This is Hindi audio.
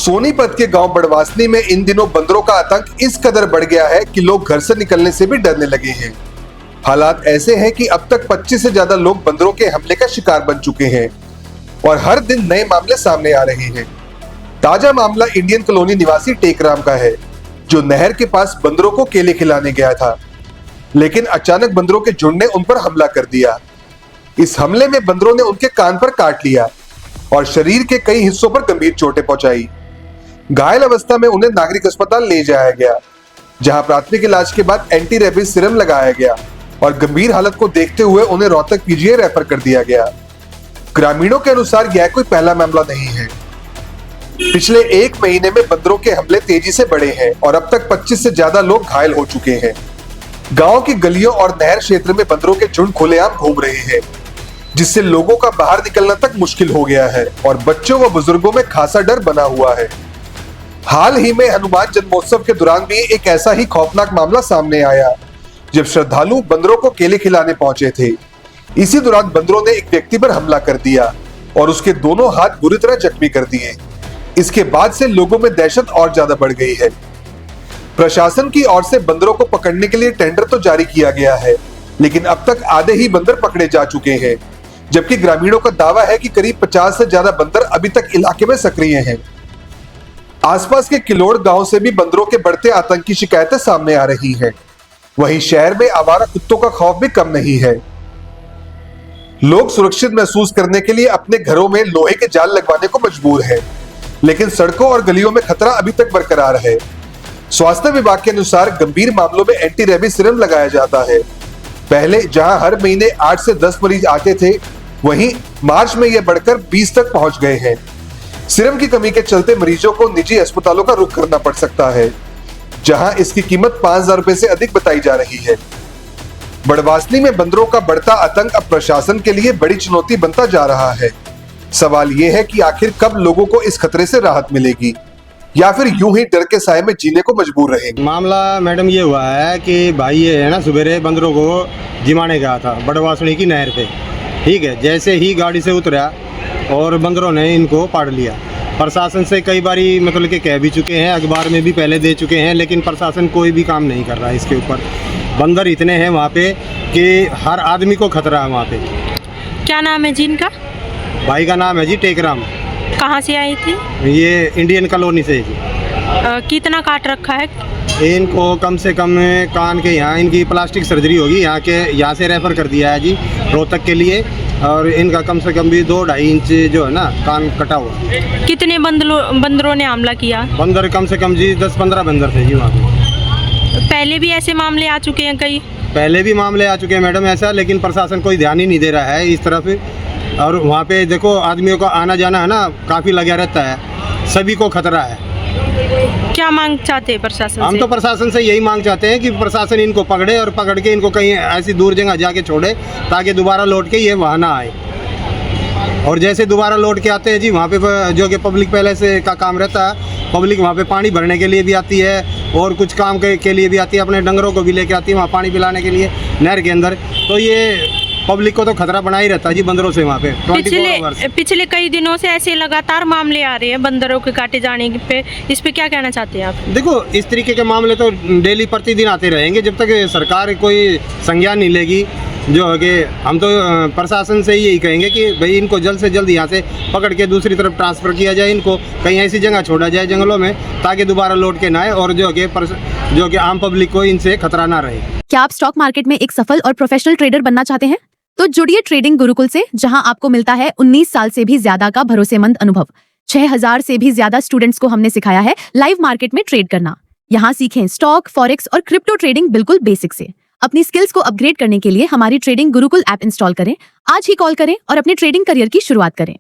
सोनीपत के गांव बड़वासनी में इन दिनों बंदरों का आतंक इस कदर बढ़ गया है कि लोग घर से निकलने से भी डरने लगे हैं। हालात ऐसे हैं कि अब तक 25 से ज्यादा लोग बंदरों के हमले का शिकार बन चुके हैं और हर दिन नए मामले सामने आ रहे हैं। ताजा मामला इंडियन कॉलोनी निवासी टेकराम का है, जो नहर के पास बंदरों को केले खिलाने गया था, लेकिन अचानक बंदरों के झुंड ने उन पर हमला कर दिया। इस हमले में बंदरों ने उनके कान पर काट लिया और शरीर के कई हिस्सों पर गंभीर चोटें पहुंचाई। घायल अवस्था में उन्हें नागरिक अस्पताल ले जाया गया, जहां प्राथमिक इलाज के बाद एंटी रेबीज सीरम लगाया गया और गंभीर हालत को देखते हुए उन्हें रोहतक पीजीआई रेफर कर दिया गया। ग्रामीणों के अनुसार यह कोई पहला मामला नहीं है। पिछले एक महीने में बंदरों के हमले तेजी से बढ़े हैं और अब तक 25 से ज्यादा लोग घायल हो चुके हैं। गांव की गलियों और नहर क्षेत्र में बंदरों के झुंड खुलेआम घूम रहे हैं, जिससे लोगों का बाहर निकलना तक मुश्किल हो गया है और बच्चों व बुजुर्गों में खासा डर बना हुआ है। हाल ही में हनुमान जन्मोत्सव के दौरान भी एक ऐसा ही खौफनाक मामला सामने आया, जब श्रद्धालु बंदरों को केले खिलाने पहुंचे थे। इसी दौरान बंदरों ने एक व्यक्ति पर हमला कर दिया और उसके दोनों हाथ बुरी तरह जख्मी कर दिए। इसके बाद से लोगों में दहशत और ज्यादा बढ़ गई है। प्रशासन की ओर से बंदरों को पकड़ने के लिए टेंडर तो जारी किया गया है, लेकिन अब तक आधे ही बंदर पकड़े जा चुके हैं, जबकि ग्रामीणों का दावा है कि करीब 50 से ज्यादा बंदर अभी तक इलाके में सक्रिय हैं। आसपास के किलोड़ गांव से भी बंदरों के बढ़ते आतंक की शिकायतें सामने आ रही हैं। वहीं शहर में आवारा कुत्तों का खौफ भी कम नहीं है। लोग सुरक्षित महसूस करने के लिए अपने घरों में लोहे के जाल लगवाने को मजबूर हैं, लेकिन सड़कों और गलियों में खतरा अभी तक बरकरार है। स्वास्थ्य विभाग के अनुसार गंभीर मामलों में एंटी रेबीज सीरम लगाया जाता है। पहले जहां हर महीने 8 से 10 मरीज आते थे, वहीं मार्च में यह बढ़कर 20 तक पहुंच गए हैं। सीरम की कमी के चलते मरीजों को निजी अस्पतालों का रुख करना पड़ सकता है, जहां इसकी कीमत 5,000 रुपए से अधिक बताई जा रही है। बड़वासनी में बंदरों का बढ़ता आतंक अब प्रशासन के लिए बड़ी चुनौती बनता जा रहा है। सवाल यह है कि आखिर कब लोगों को इस खतरे से राहत मिलेगी, या फिर यूं ही डर के साए में जीने को मजबूर रहेंगे। मामला मैडम ये हुआ है कि भाई ये है ना, सवेरे बंदरों को जिमाने गया था बड़वासनी की नहर पे। ठीक है, जैसे ही गाड़ी से उतरा और बंदरों ने इनको पाड़ लिया। प्रशासन से कई बारी मतलब कि कह भी चुके हैं, अखबार में भी पहले दे चुके हैं, लेकिन प्रशासन कोई भी काम नहीं कर रहा है इसके ऊपर। बंदर इतने हैं वहाँ पे कि हर आदमी को खतरा है वहाँ पे। क्या नाम है जी इनका? भाई का नाम है जी टेकराम। कहाँ से आई थी? ये इंडियन कॉलोनी से जी। कितना काट रखा है? इनको कम से कम कान के यहाँ इनकी प्लास्टिक सर्जरी होगी, यहाँ से रेफर कर दिया है जी रोहतक के लिए। और इनका कम से कम भी 2-2.5 इंच जो है ना कान कटा हुआ। कितने बंदरों ने हमला किया? बंदर कम से कम जी 10-15 बंदर थे जी वहाँ पे। पहले भी ऐसे मामले आ चुके हैं कई? पहले भी मामले आ चुके हैं मैडम ऐसा, लेकिन प्रशासन कोई ध्यान ही नहीं दे रहा है इस तरफ। और वहाँ पे देखो आदमियों का आना जाना है ना काफ़ी लगा रहता है, सभी को खतरा है। क्या मांग चाहते हैं प्रशासन से? हम तो प्रशासन से यही मांग चाहते हैं कि प्रशासन इनको पकड़े और पकड़ के इनको कहीं ऐसी दूर जगह जाके छोड़े, ताकि दोबारा लौट के ये वहाँ ना आए। और जैसे दोबारा लौट के आते हैं जी, वहाँ पे जो कि पब्लिक पहले से का काम रहता है, पब्लिक वहाँ पे पानी भरने के लिए भी आती है और कुछ काम के लिए भी आती है, अपने डंगरों को भी लेके आती है वहाँ पानी पिलाने के लिए नहर के अंदर। तो ये पब्लिक को तो खतरा बना ही रहता है जी बंदरों से वहाँ पे 24 आवर्स। पिछले कई दिनों से ऐसे लगातार मामले आ रहे हैं बंदरों के काटे जाने पे, इस पे क्या कहना चाहते हैं आप? देखो इस तरीके के मामले तो डेली प्रतिदिन आते रहेंगे जब तक सरकार कोई संज्ञान नहीं लेगी। जो है कि हम तो प्रशासन से यही कहेंगे कि भाई इनको जल्द से जल्द यहाँ से पकड़ के दूसरी तरफ ट्रांसफ़र किया जाए, इनको कहीं ऐसी जगह छोड़ा जाए जंगलों में, ताकि दोबारा लौट के ना आए और जो कि आम पब्लिक को इनसे खतरा ना रहे। क्या आप स्टॉक मार्केट में एक सफल और प्रोफेशनल ट्रेडर बनना चाहते हैं? तो जुड़िए ट्रेडिंग गुरुकुल से, जहां आपको मिलता है 19 साल से भी ज्यादा का भरोसेमंद अनुभव। 6000 से भी ज्यादा स्टूडेंट्स को हमने सिखाया है लाइव मार्केट में ट्रेड करना। यहाँ सीखें स्टॉक, फॉरेक्स और क्रिप्टो ट्रेडिंग बिल्कुल बेसिक से। अपनी स्किल्स को अपग्रेड करने के लिए हमारी ट्रेडिंग गुरुकुल ऐप इंस्टॉल करें। आज ही कॉल करें और अपने ट्रेडिंग करियर की शुरुआत करें।